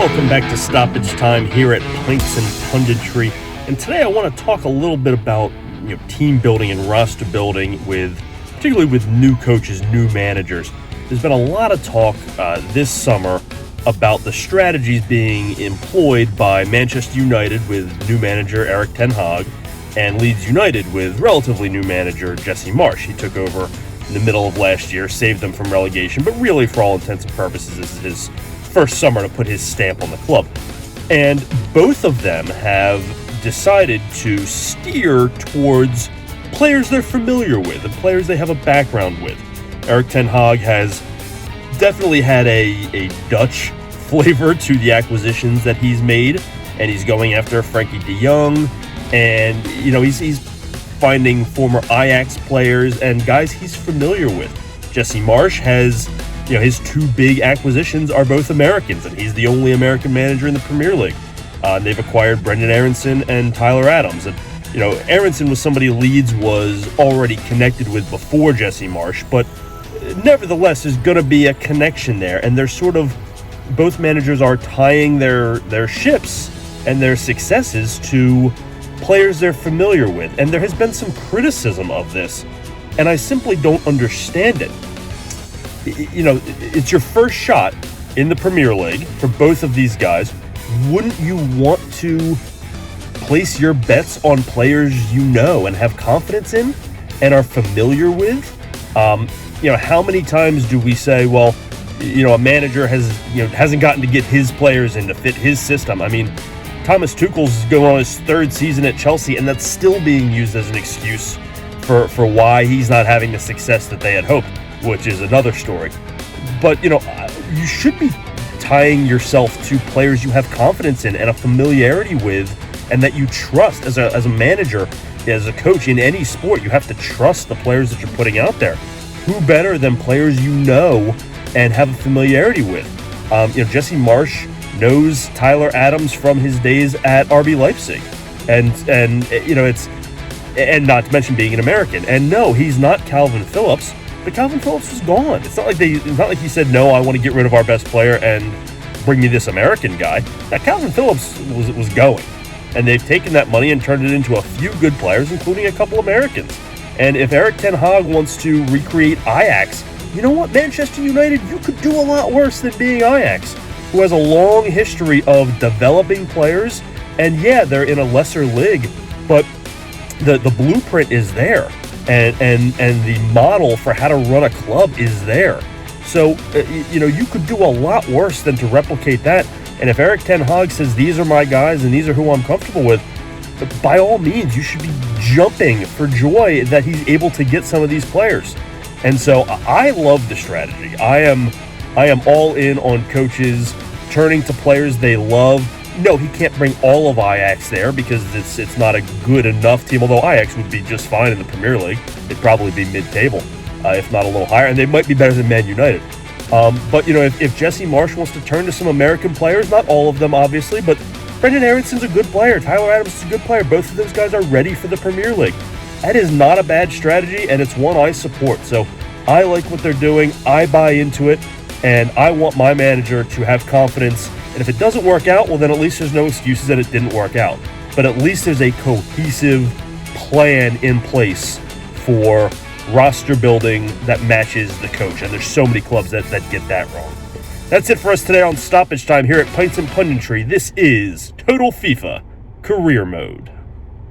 Welcome back to Stoppage Time here at Pints and Punditry. And today I want to talk a little bit about team building and roster building particularly with new coaches, new managers. There's been a lot of talk this summer about the strategies being employed by Manchester United with new manager Erik and Leeds United with relatively new manager Jesse Marsch. He took over in the middle of last year, saved them from relegation, but really for all intents and purposes this is his first summer to put his stamp on the club. And both of them have decided to steer towards players they're familiar with and players they have a background with. Erik has definitely had a Dutch flavor to the acquisitions that he's made, and he's going after Frankie de Jong, and he's finding former Ajax players and guys he's familiar with. Jesse Marsch has, his two big acquisitions are both Americans, and he's the only American manager in the Premier League. They've acquired Brendan Aronson and Tyler Adams. And, Aronson was somebody Leeds was already connected with before Jesse Marsch, but nevertheless, there's going to be a connection there, and they're both managers are tying their ships and their successes to players they're familiar with. And there has been some criticism of this, and I simply don't understand it. It's your first shot in the Premier League for both of these guys. Wouldn't you want to place your bets on players you know and have confidence in and are familiar with? How many times do we say, well, a manager hasn't gotten to get his players in to fit his system? I mean, Thomas Tuchel's going on his third season at Chelsea, and that's still being used as an excuse for why he's not having the success that they had hoped, which is another story. But, you should be tying yourself to players you have confidence in and a familiarity with and that you trust as a manager, as a coach in any sport. You have to trust the players that you're putting out there. Who better than players you know and have a familiarity with? Jesse Marsch knows Tyler Adams from his days at RB Leipzig, and not to mention being an American. And no, he's not Calvin Phillips, but Calvin Phillips was gone. It's not like he said, no, I want to get rid of our best player and bring me this American guy. Now, Calvin Phillips was going, and they've taken that money and turned it into a few good players, including a couple Americans. And if Erik wants to recreate Ajax, you know what, Manchester United, you could do a lot worse than being Ajax, who has a long history of developing players. And yeah, they're in a lesser league, but the blueprint is there, and the model for how to run a club is there. So you could do a lot worse than to replicate that. And if Erik says, these are my guys and these are who I'm comfortable with, by all means, you should be jumping for joy that he's able to get some of these players. And so I love the strategy. I am all in on coaches turning to players they love. No, he can't bring all of Ajax there because it's not a good enough team, although Ajax would be just fine in the Premier League. They'd probably be mid-table, if not a little higher, and they might be better than Man United. But, if Jesse Marsch wants to turn to some American players, not all of them, obviously, but Brendan Aronson's a good player. Tyler Adams is a good player. Both of those guys are ready for the Premier League. That is not a bad strategy, and it's one I support. So I like what they're doing. I buy into it, and I want my manager to have confidence. And if it doesn't work out, well, then at least there's no excuses that it didn't work out. But at least there's a cohesive plan in place for roster building that matches the coach. And there's so many clubs that get that wrong. That's it for us today on Stoppage Time here at Pints and Punditry. This is Total FIFA Career Mode.